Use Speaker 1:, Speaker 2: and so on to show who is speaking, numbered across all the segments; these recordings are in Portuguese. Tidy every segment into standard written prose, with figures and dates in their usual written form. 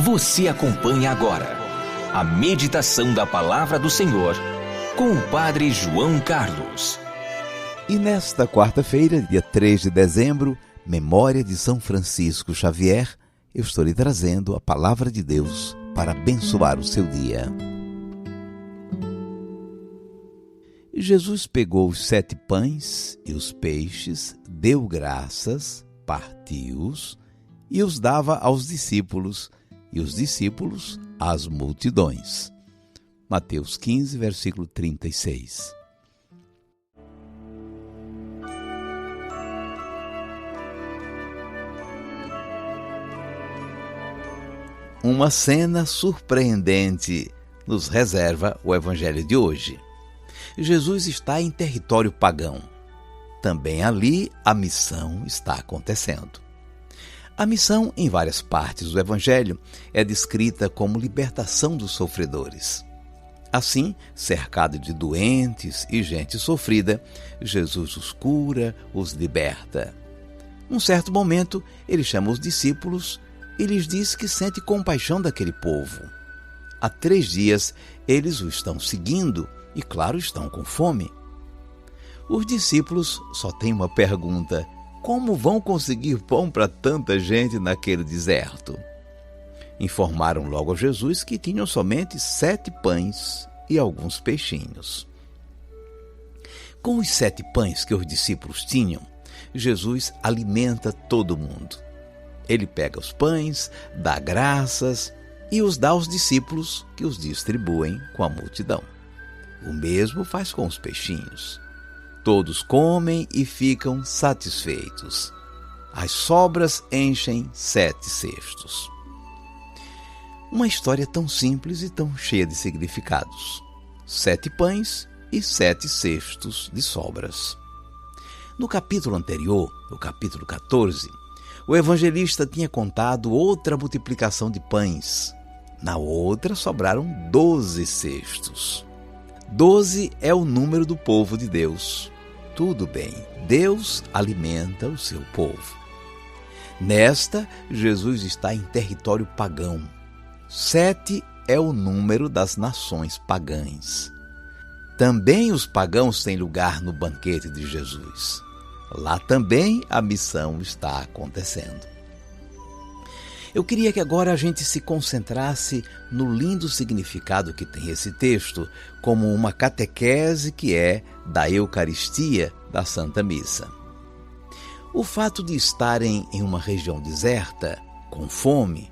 Speaker 1: Você acompanha agora a meditação da Palavra do Senhor com o Padre João Carlos.
Speaker 2: E nesta quarta-feira, dia 3 de dezembro, memória de São Francisco Xavier, eu estou lhe trazendo a Palavra de Deus para abençoar o seu dia. Jesus pegou os 7 pães e os peixes, deu graças, partiu-os e os dava aos discípulos, e os discípulos às multidões. Mateus 15, versículo 36. Uma cena surpreendente nos reserva o Evangelho de hoje. Jesus está em território pagão. Também ali a missão está acontecendo. A missão, em várias partes do Evangelho, é descrita como libertação dos sofredores. Assim, cercado de doentes e gente sofrida, Jesus os cura, os liberta. Num certo momento, ele chama os discípulos e lhes diz que sente compaixão daquele povo. Há 3 dias, eles o estão seguindo e, claro, estão com fome. Os discípulos só têm uma pergunta: como vão conseguir pão para tanta gente naquele deserto? Informaram logo a Jesus que tinham somente 7 pães e alguns peixinhos. Com os 7 pães que os discípulos tinham, Jesus alimenta todo mundo. Ele pega os pães, dá graças e os dá aos discípulos, que os distribuem com a multidão. O mesmo faz com os peixinhos. Todos comem e ficam satisfeitos. As sobras enchem 7 cestos. Uma história tão simples e tão cheia de significados. 7 pães e 7 cestos de sobras. No capítulo anterior, no capítulo 14, o evangelista tinha contado outra multiplicação de pães. Na outra sobraram 12 cestos. 12 é o número do povo de Deus. Tudo bem, Deus alimenta o seu povo. Nesta, Jesus está em território pagão. 7 é o número das nações pagãs. Também os pagãos têm lugar no banquete de Jesus. Lá também a missão está acontecendo. Eu queria que agora a gente se concentrasse no lindo significado que tem esse texto, como uma catequese que é da Eucaristia da Santa Missa. O fato de estarem em uma região deserta, com fome,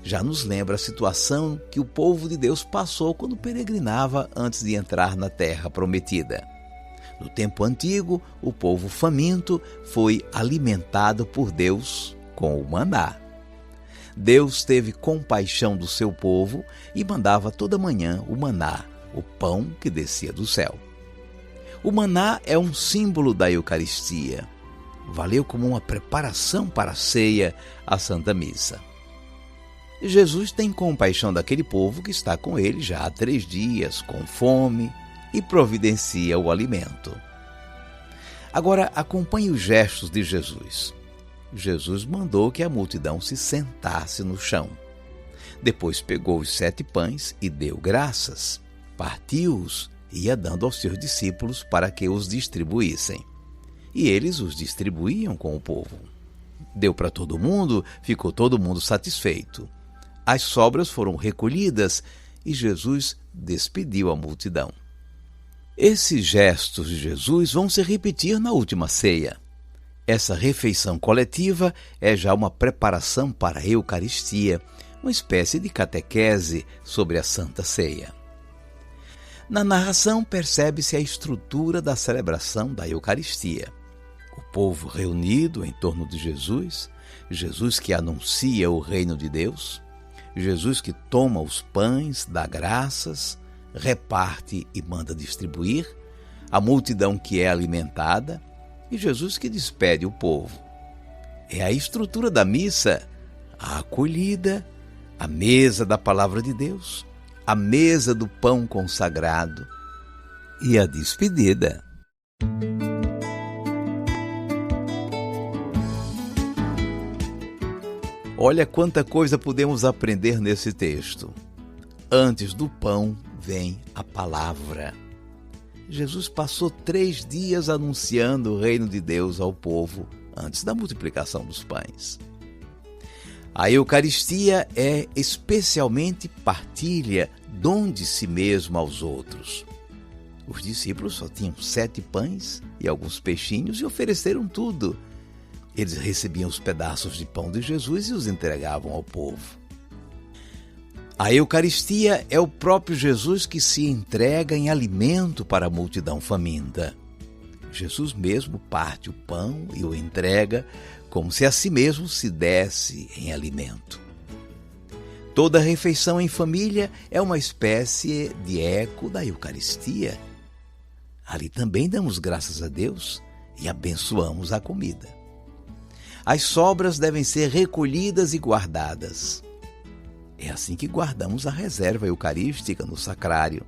Speaker 2: já nos lembra a situação que o povo de Deus passou quando peregrinava antes de entrar na Terra Prometida. No tempo antigo, o povo faminto foi alimentado por Deus com o maná. Deus teve compaixão do seu povo e mandava toda manhã o maná, o pão que descia do céu. O maná é um símbolo da Eucaristia. Valeu como uma preparação para a ceia, a Santa Missa. Jesus tem compaixão daquele povo que está com ele já há 3 dias, com fome, e providencia o alimento. Agora acompanhe os gestos de Jesus. Jesus mandou que a multidão se sentasse no chão. Depois pegou os 7 pães e deu graças, partiu-os e ia dando aos seus discípulos para que os distribuíssem. E eles os distribuíam com o povo. Deu para todo mundo, ficou todo mundo satisfeito. As sobras foram recolhidas e Jesus despediu a multidão. Esses gestos de Jesus vão se repetir na última ceia. Essa refeição coletiva é já uma preparação para a Eucaristia, uma espécie de catequese sobre a Santa Ceia. Na narração percebe-se a estrutura da celebração da Eucaristia. O povo reunido em torno de Jesus, Jesus que anuncia o reino de Deus, Jesus que toma os pães, dá graças, reparte e manda distribuir, a multidão que é alimentada e Jesus que despede o povo. É a estrutura da missa, a acolhida, a mesa da palavra de Deus, a mesa do pão consagrado e a despedida. Olha quanta coisa podemos aprender nesse texto. Antes do pão vem a palavra. Jesus passou 3 dias anunciando o reino de Deus ao povo antes da multiplicação dos pães. A Eucaristia é especialmente partilha, dom de si mesmo aos outros. Os discípulos só tinham 7 pães e alguns peixinhos e ofereceram tudo. Eles recebiam os pedaços de pão de Jesus e os entregavam ao povo. A Eucaristia é o próprio Jesus que se entrega em alimento para a multidão faminta. Jesus mesmo parte o pão e o entrega como se a si mesmo se desse em alimento. Toda refeição em família é uma espécie de eco da Eucaristia. Ali também damos graças a Deus e abençoamos a comida. As sobras devem ser recolhidas e guardadas. É assim que guardamos a reserva eucarística no sacrário.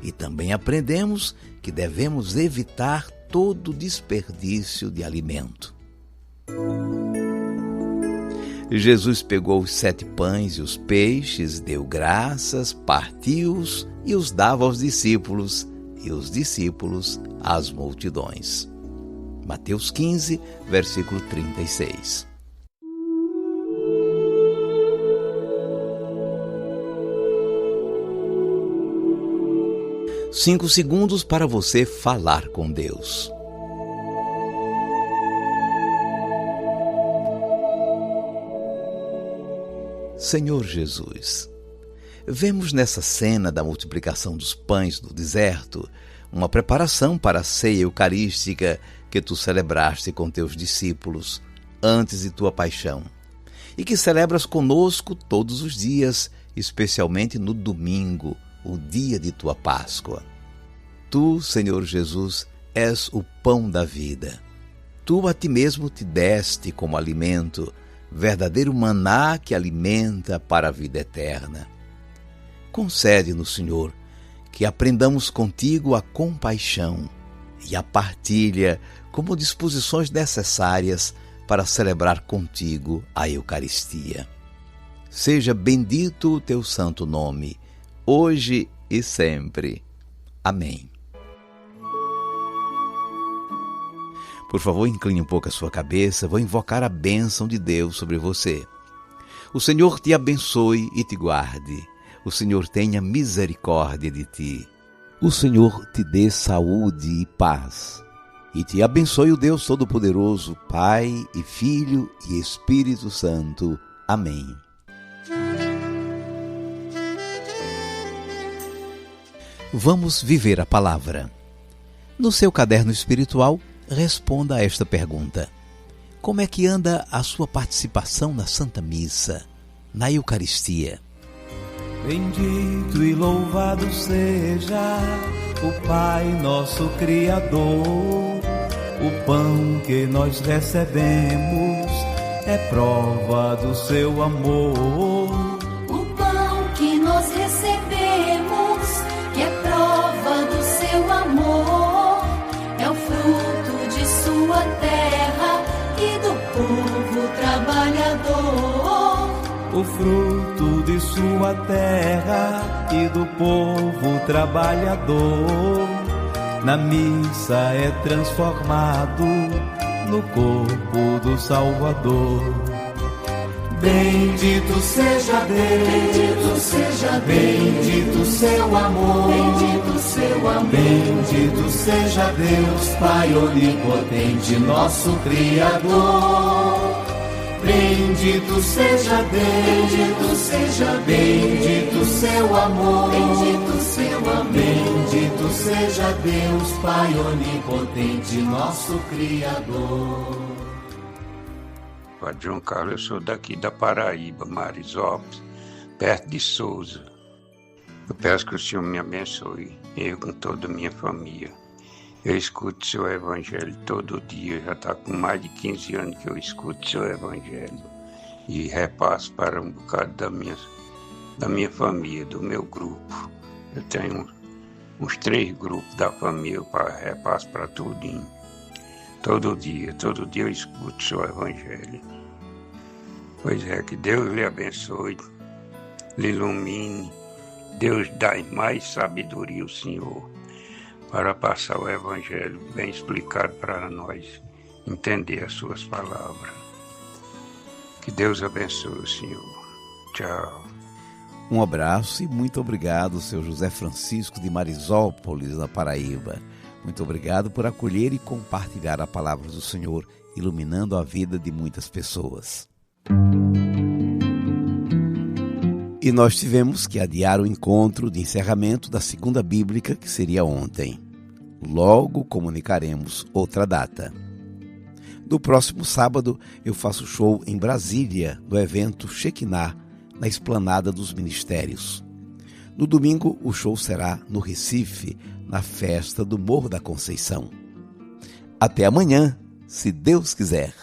Speaker 2: E também aprendemos que devemos evitar todo desperdício de alimento. Jesus pegou os 7 pães e os peixes, deu graças, partiu-os e os dava aos discípulos, e os discípulos às multidões. Mateus 15, versículo 36. 5 segundos para você falar com Deus. Senhor Jesus, vemos nessa cena da multiplicação dos pães no deserto uma preparação para a ceia eucarística que tu celebraste com teus discípulos antes de tua paixão e que celebras conosco todos os dias, especialmente no domingo, o dia de tua Páscoa. Tu, Senhor Jesus, és o pão da vida. Tu a ti mesmo te deste como alimento, verdadeiro maná que alimenta para a vida eterna. Concede-nos, Senhor, que aprendamos contigo a compaixão e a partilha como disposições necessárias para celebrar contigo a Eucaristia. Seja bendito o teu santo nome, hoje e sempre. Amém. Por favor, incline um pouco a sua cabeça, vou invocar a bênção de Deus sobre você. O Senhor te abençoe e te guarde. O Senhor tenha misericórdia de ti. O Senhor te dê saúde e paz. E te abençoe o Deus Todo-Poderoso, Pai e Filho e Espírito Santo. Amém. Vamos viver a palavra. No seu caderno espiritual, responda a esta pergunta: como é que anda a sua participação na Santa Missa, na Eucaristia?
Speaker 3: Bendito e louvado seja o Pai nosso Criador. O pão que nós recebemos é prova do seu amor.
Speaker 4: O pão que nós recebemos, que é prova do seu amor, é o fruto de sua terra e do povo trabalhador.
Speaker 3: O fruto de sua terra e do povo trabalhador, na missa é transformado no corpo do Salvador. Bendito seja Deus,
Speaker 4: Bendito seja Deus,
Speaker 3: bendito seu amor,
Speaker 4: bendito seu amor.
Speaker 3: bendito seja Deus, Pai onipotente, nosso Criador. Bendito seja Deus,
Speaker 4: Bendito seja Deus,
Speaker 3: bendito seu amor,
Speaker 4: bendito seu amor.
Speaker 3: bendito seja Deus, Pai onipotente, nosso Criador.
Speaker 5: Padre João Carlos, eu sou daqui da Paraíba, Marisópolis, perto de Souza. Eu peço que o Senhor me abençoe, eu com toda a minha família. Eu escuto seu evangelho todo dia, já está com mais de 15 anos que eu escuto seu evangelho e repasso para um bocado da minha família, do meu grupo. Eu tenho uns 3 grupos da família para repasso para tudinho. Todo dia eu escuto seu evangelho. Pois é, que Deus lhe abençoe, lhe ilumine. Deus dá mais sabedoria ao Senhor para passar o Evangelho bem explicado para nós entender as suas palavras. Que Deus abençoe o Senhor. Tchau.
Speaker 2: Um abraço e muito obrigado, seu José Francisco de Marisópolis, na Paraíba. Muito obrigado por acolher e compartilhar a palavra do Senhor, iluminando a vida de muitas pessoas. E nós tivemos que adiar o encontro de encerramento da segunda bíblica, que seria ontem. Logo comunicaremos outra data. No próximo sábado, eu faço show em Brasília, no evento Shekinah, na Esplanada dos Ministérios. No domingo, o show será no Recife, na festa do Morro da Conceição. Até amanhã, se Deus quiser.